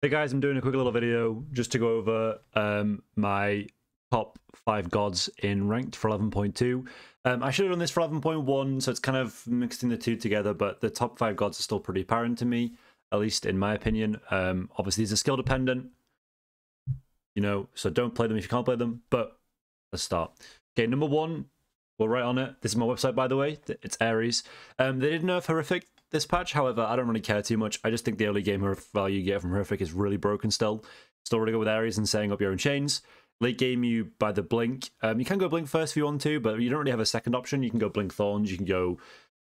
Hey guys, I'm doing a quick little video just to go over my top 5 gods in ranked for 11.2. I should have done this for 11.1, so it's kind of mixing the two together, but the top 5 gods are still pretty apparent to me, at least in my opinion. Obviously, these are skill dependent, you know, so don't play them if you can't play them, but let's start. Okay, number 1, we're right on it. This is my website, by the way. It's Ares. They did nerf Horrific this patch, however, I don't really care too much. I just think the early game value you get from Horrific is really broken still. Still really good with Ares and setting up your own chains. Late game, you buy the Blink. You can go Blink first if you want to, but you don't really have a second option. You can go Blink Thorns, you can go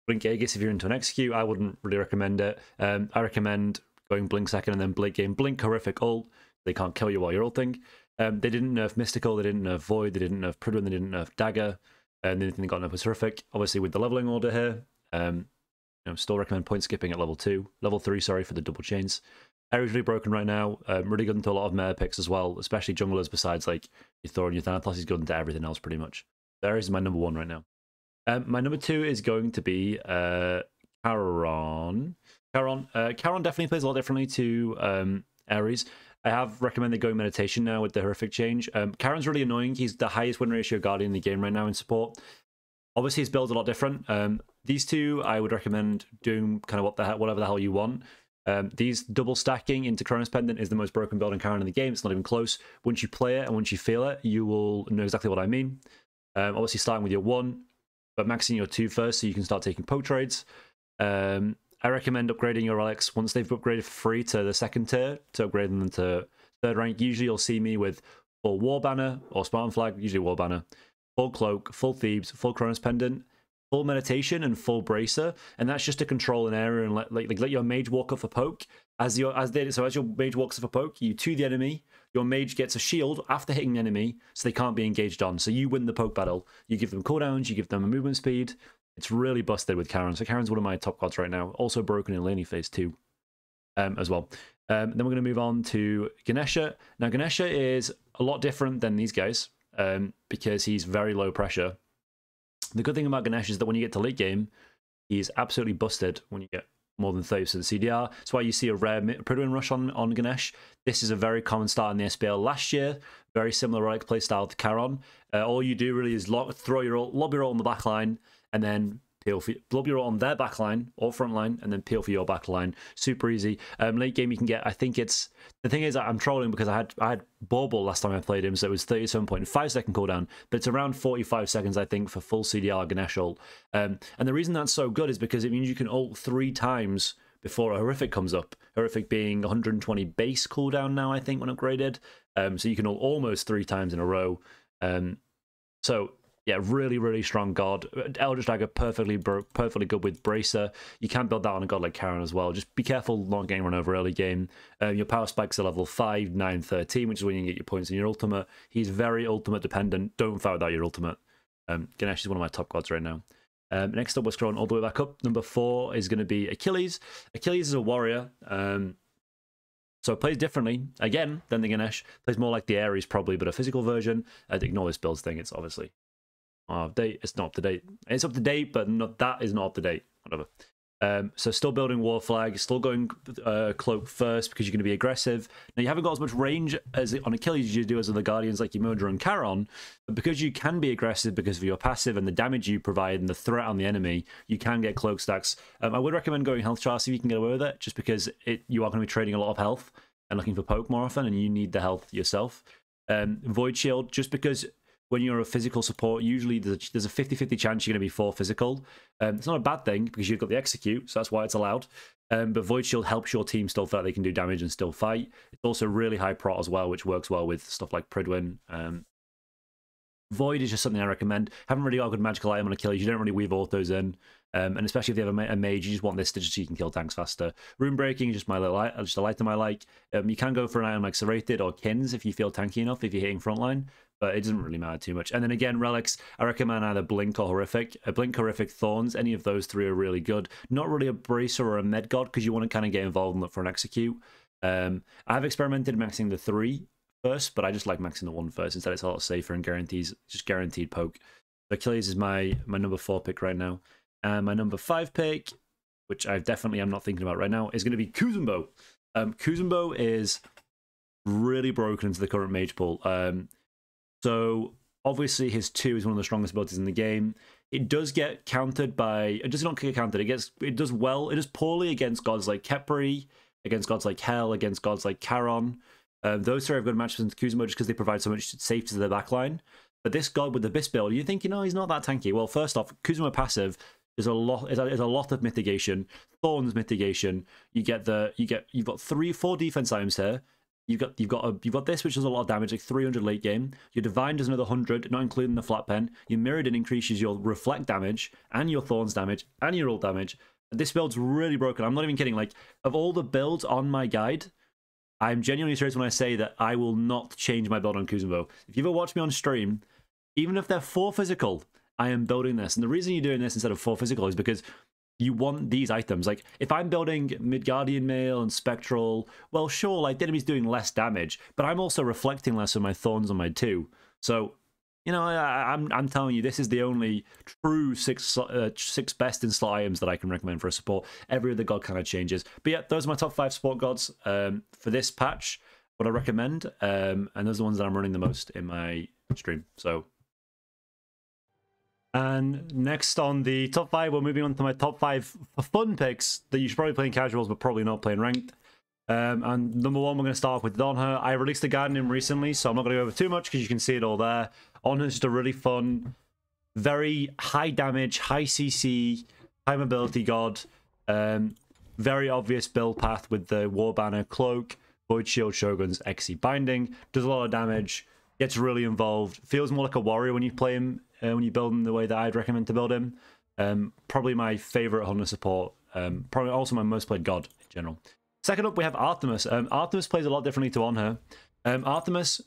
Blink Aegis if you're into an Execute. I wouldn't really recommend it. I recommend going Blink second and then late game Blink Horrific ult. They can't kill you while you're ulting. They didn't nerf Mystical, they didn't nerf Void, they didn't nerf Pridwen, they didn't nerf Dagger. And the only thing they got nerfed was Horrific. Obviously with the leveling order here, still recommend point skipping at level 3, sorry, for the double chains. Ares really broken right now. Really good into a lot of meta picks as well, especially junglers besides like your Thor and your Thanatos. He's good into everything else pretty much. Ares is my number 1 right now. My number 2 is going to be Charon. Charon definitely plays a lot differently to Ares. I have recommended going meditation now with the Horrific change. Charon's really annoying. He's the highest win ratio guardian in the game right now in support. Obviously, his build's a lot different. These two, I would recommend doing kind of whatever the hell you want. These double stacking into Chronos Pendant is the most broken build in Charon in the game. It's not even close. Once you play it and once you feel it, you will know exactly what I mean. Obviously, starting with your 1, but maxing your 2 first so you can start taking poke trades. I recommend upgrading your relics once they've upgraded for free to the 2nd tier to upgrade them to 3rd rank. Usually, you'll see me with full War Banner or Spartan Flag, usually War Banner. Full Cloak, full Thebes, full Chronos Pendant, full Meditation, and full Bracer, and that's just to control an area and let your mage walk up for poke. As your mage walks up for poke, you 2 the enemy. Your mage gets a shield after hitting the enemy, so they can't be engaged on. So you win the poke battle. You give them cooldowns, you give them a movement speed. It's really busted with Charon. So Charon's one of my top gods right now. Also broken in laning phase 2 as well. Then we're going to move on to Ganesha. Now Ganesha is a lot different than these guys. Because he's very low pressure. The good thing about Ganesh is that when you get to late game, he's absolutely busted when you get more than 30% CDR. That's why you see a rare Pridwen rush on Ganesh. This is a very common start in the SPL last year. Very similar relic playstyle to Charon. All you do really is lob your ult on the back line, and then lob your ult on their back line or front line, and then peel for your back line. Super easy. Late game you can get, I think it's, the thing is I'm trolling because I had Bauble last time I played him, so it was 37.5 second cooldown, but it's around 45 seconds I think for full CDR Ganesh ult. And the reason that's so good is because it means you can ult 3 times before a Horrific comes up. Horrific being 120 base cooldown now I think when upgraded. So you can ult almost 3 times in a row. So yeah, really, really strong god. Eldritch Dagger perfectly good with Bracer. You can build that on a god like Charon as well. Just be careful not getting run over early game. Your power spikes are level 5, 9, 13, which is when you can get your points in your ultimate. He's very ultimate dependent. Don't fight without your ultimate. Ganesh is one of my top gods right now. Next up, we're scrolling all the way back up. Number 4 is going to be Achilles. Achilles is a warrior. So it plays differently, again, than the Ganesh. Plays more like the Ares probably, but a physical version. Ignore this builds thing, it's obviously update. It's not up to date. It's up to date, but that is not up to date. Whatever. So still building War Flag, still going Cloak first because you're going to be aggressive. Now you haven't got as much range as on Achilles as you do as on the Guardians like Yamodra and Charon, but because you can be aggressive because of your passive and the damage you provide and the threat on the enemy, you can get Cloak stacks. I would recommend going Health Charts if you can get away with it, just because you are going to be trading a lot of health and looking for poke more often, and you need the health yourself. Void Shield, just because when you're a physical support, usually there's a 50-50 chance you're going to be 4 physical. It's not a bad thing because you've got the Execute, so that's why it's allowed. But Void Shield helps your team still feel like they can do damage and still fight. It's also really high prot as well, which works well with stuff like Pridwen. Void is just something I recommend. Haven't really got a good magical item on Achilles. You don't really weave autos in. And especially if you have a mage, you just want this to just so you can kill tanks faster. Rune Breaking is just a light item I like. You can go for an item like Serrated or Kins if you feel tanky enough, if you're hitting frontline. But it doesn't really matter too much. And then again, relics, I recommend either Blink or Horrific. Blink, Horrific, Thorns, any of those 3 are really good. Not really a Bracer or a Med God because you want to kind of get involved in it for an Execute. I've experimented maxing the 3 first, but I just like maxing the 1 first. Instead, it's a lot safer and just guaranteed poke. Achilles is my number 4 pick right now. And my number 5 pick, which I definitely am not thinking about right now, is going to be Kuzenbo. Kuzenbo is really broken into the current mage pool. So obviously his 2 is one of the strongest abilities in the game. It does get countered by... It does not get countered. It does well. It does poorly against gods like Khepri, against gods like Hel, against gods like Charon. Those 3 have good matchups into Kuzenbo just because they provide so much safety to their backline. But this god with the Abyss build, you think, he's not that tanky. Well, first off, Kuzenbo passive is a lot of mitigation. Thorns mitigation. You've got 4 defense items here. You've got this, which does a lot of damage, like 300 late game. Your Divine does another 100, not including the flat pen. Your Mirrodin increases your reflect damage and your Thorns damage and your ult damage. This build's really broken. I'm not even kidding. Like, of all the builds on my guide, I'm genuinely serious when I say that I will not change my build on Kuzenbo. If you ever watch me on stream, even if they're 4 physical, I am building this. And the reason you're doing this instead of 4 physical is because you want these items. Like, if I'm building Midgardian Mail and Spectral, well, sure, like, the enemy's doing less damage, but I'm also reflecting less with my Thorns on my 2. So, I'm telling you, this is the only true 6 best in slot items that I can recommend for a support. Every other god kind of changes. But yeah, those are my top 5 support gods for this patch, what I recommend. And those are the ones that I'm running the most in my stream. So... And next on the top 5, we're moving on to my top 5 fun picks that you should probably play in casuals, but probably not playing ranked. And number 1, we're going to start off with Onher. I released a guide on him recently, so I'm not going to go over too much because you can see it all there. Onher's just a really fun, very high damage, high CC, high mobility god. Very obvious build path with the War Banner, Cloak, Void Shield, Shogun's XC Binding. Does a lot of damage, gets really involved. Feels more like a warrior when you play him. When you build him the way that I'd recommend to build him. Probably my favorite Honor support. Probably also my most played god in general. Second up, we have Artemis. Artemis plays a lot differently to Onher. Artemis,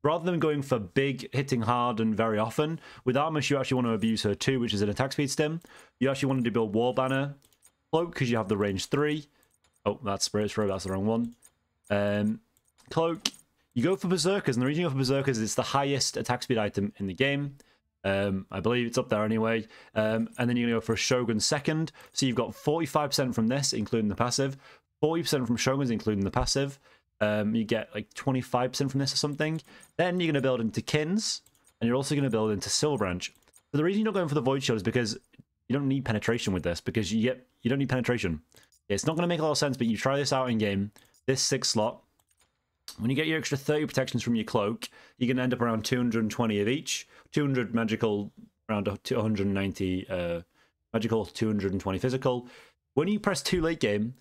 rather than going for big, hitting hard and very often, with Artemis you actually want to abuse her 2, which is an attack speed stim. You actually wanted to build War Banner, Cloak, because you have the range 3. Oh, that's Spirit's Throw, that's the wrong one. Cloak, you go for Berserkers, and the reason you go for Berserkers is it's the highest attack speed item in the game. I believe it's up there anyway. And then you're going to go for a Shogun second. So you've got 45% from this, including the passive. 40% from Shoguns, including the passive. You get like 25% from this or something. Then you're going to build into Kins. And you're also going to build into Silverbranch. But the reason you're not going for the Void Shield is because you don't need penetration with this. Because you don't need penetration. It's not going to make a lot of sense, but you try this out in game. This 6 slot. When you get your extra 30 protections from your Cloak, you're going to end up around 220 of each. 200 magical, around 190 magical, 220 physical. When you press 2 late game,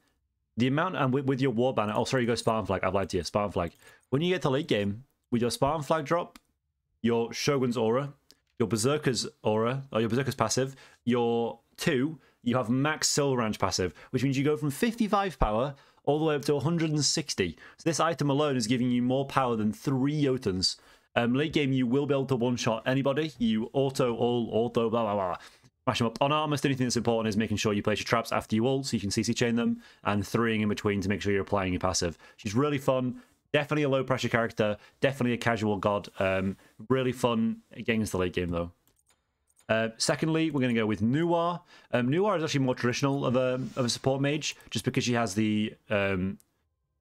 the amount, and with your War Banner, oh sorry, you go Spartan Flag, I've lied to you, Spartan Flag. When you get to late game, with your Spartan Flag drop, your Shogun's Aura, your Berserker's Aura, or your Berserker's passive, your 2, you have max Silverbranch passive, which means you go from 55 power all the way up to 160. So this item alone is giving you more power than 3 Jotuns. Late game, you will be able to one-shot anybody. You auto, blah, blah, blah. Smash them up. On Artemis, the only thing that's important is making sure you place your traps after you ult, so you can CC chain them, and 3ing in between to make sure you're applying your passive. She's really fun. Definitely a low-pressure character. Definitely a casual god. Really fun against the late game, though. Secondly, we're going to go with Nuar. Nuar is actually more traditional of a support mage, just because she has the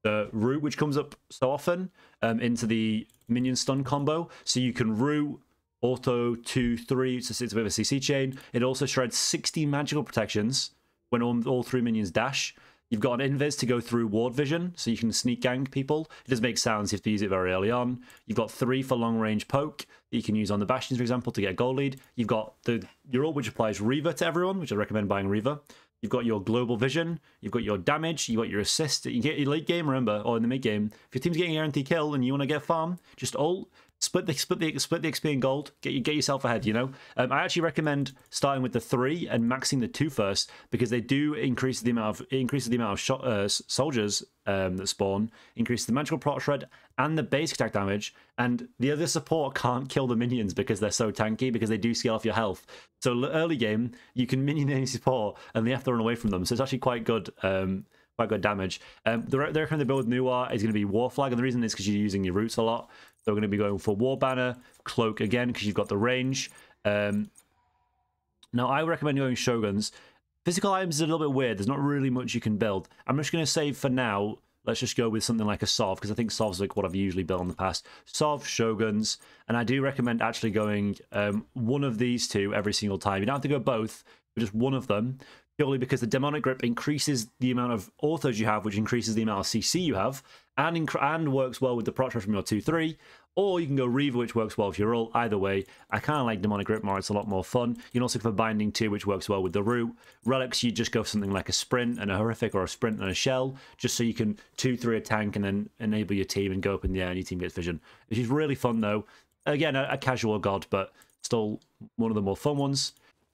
root, which comes up so often into the minion stun combo. So you can root, auto, 2, 3, so it's a bit of a CC chain. It also shreds 60 magical protections when all 3 minions dash. You've got an invis to go through ward vision, so you can sneak gank people. It does make sounds, you have to use it very early on. You've got 3 for long range poke that you can use on the Bastions, for example, to get a goal lead. You've got your ult, which applies Reaver to everyone, which I recommend buying Reaver. You've got your global vision, you've got your damage, you've got your assist. You get your late game, remember, or in the mid game. If your team's getting a guaranteed kill and you want to get farm, just ult, split the XP and gold, get yourself ahead, you know. I actually recommend starting with the 3 and maxing the 2 first, because they do increase the amount of soldiers that spawn, increase the magical prot shred and the basic attack damage, and the other support can't kill the minions because they're so tanky, because they do scale off your health. So early game, you can minion any support and they have to run away from them. So it's actually quite good. Quite good damage. The recommended build with Nuar is going to be War Flag, and the reason is because you're using your roots a lot. So we're going to be going for War Banner, Cloak again, because you've got the range. Now, I recommend going Shoguns. Physical items is a little bit weird. There's not really much you can build. I'm just going to say for now, let's just go with something like a Sov, because I think Sov's like what I've usually built in the past. Sov, Shoguns, and I do recommend actually going one of these two every single time. You don't have to go both, but just one of them, purely because the Demonic Grip increases the amount of authors you have, which increases the amount of CC you have, and works well with the proc from your 2-3. Or you can go Reaver, which works well with your ult. Either way, I kind of like Demonic Grip more. It's a lot more fun. You can also go for Binding too, which works well with the Root. Relics, you just go for something like a Sprint and a Horrific, or a Sprint and a Shell, just so you can 2-3 a tank and then enable your team and go up in the air and your team gets vision. Which is really fun though. Again, a casual god, but still one of the more fun ones.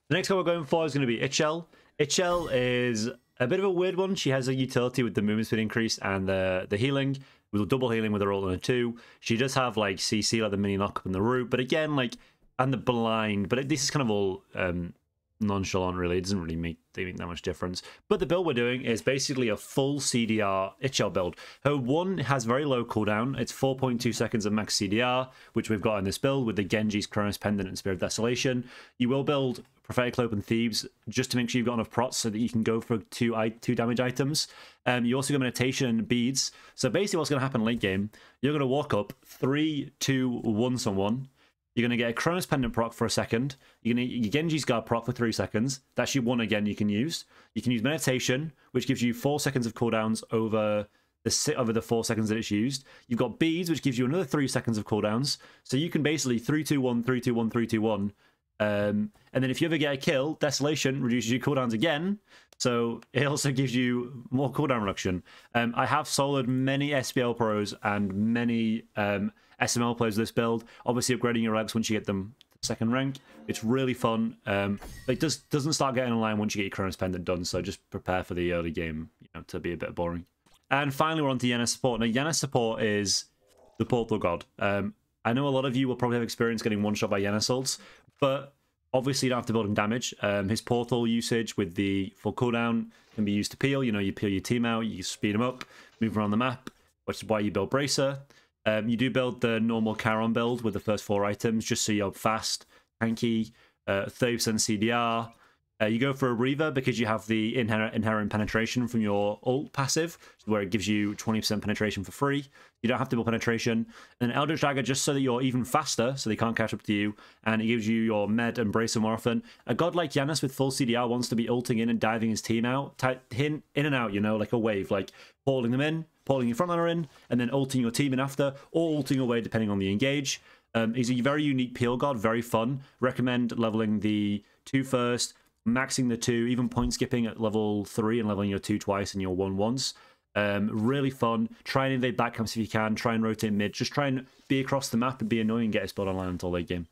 The next card we're going for is going to be Itchel. Itchel is a bit of a weird one. She has a utility with the movement speed increase and the healing, with a double healing with her ult and a 2. She does have like CC, like the mini knock up in the Root, but again, like, and the blind, but this is kind of all nonchalant really. It doesn't really make that much difference. But the build we're doing is basically a full CDR Itchel build. Her 1 has very low cooldown. It's 4.2 seconds of max CDR, which we've got in this build with the Genji's Chronos Pendant and Spirit of Desolation. You will build Prophetic Cloak and Thieves just to make sure you've got enough prots so that you can go for two damage items. You also got Meditation and Beads. So basically what's going to happen late game, you're going to walk up 3, 2, 1 someone. You're going to get a Chronos Pendant proc for a second. You're going to get your Genji's Guard proc for 3 seconds. That's your 1 again you can use. You can use Meditation, which gives you 4 seconds of cooldowns over the 4 seconds that it's used. You've got Beads, which gives you another 3 seconds of cooldowns. So you can basically 3-2-1, 3-2-1, 3-2-1. And then if you ever get a kill, Desolation reduces your cooldowns again. So it also gives you more cooldown reduction. I have soloed many SPL pros and many SML players with this build. Obviously upgrading your relics once you get them second rank. It's really fun. It doesn't start getting in line once you get your Chronos Pendant done. So just prepare for the early game, to be a bit boring. And finally, we're on to Yana support. Now, Yana support is the Portal God. I know a lot of you will probably have experience getting one-shot by Yana Salts, but obviously you don't have to build him damage. His portal usage with the full cooldown can be used to peel. You peel your team out, you speed them up, move around the map, which is why you build Bracer. You do build the normal Charon build with the first 4 items, just so you're fast, tanky, 30% CDR. You go for a Reaver because you have the inherent penetration from your ult passive, where it gives you 20% penetration for free. You don't have to build penetration. And Eldritch Dagger just so that you're even faster, so they can't catch up to you, and it gives you your med and bracer more often. A god like Janus with full CDR wants to be ulting in and diving his team out, in and out, like a wave, like pulling them in, pulling your frontliner in, and then ulting your team in after, or ulting away depending on the engage. He's a very unique peel god, very fun. Recommend leveling the 2 first, maxing the 2, even point skipping at level 3 and leveling your 2 twice and your 1 once. Really fun. Try and invade back camps if you can. Try and rotate mid. Just try and be across the map and be annoying and get a spot online until late game.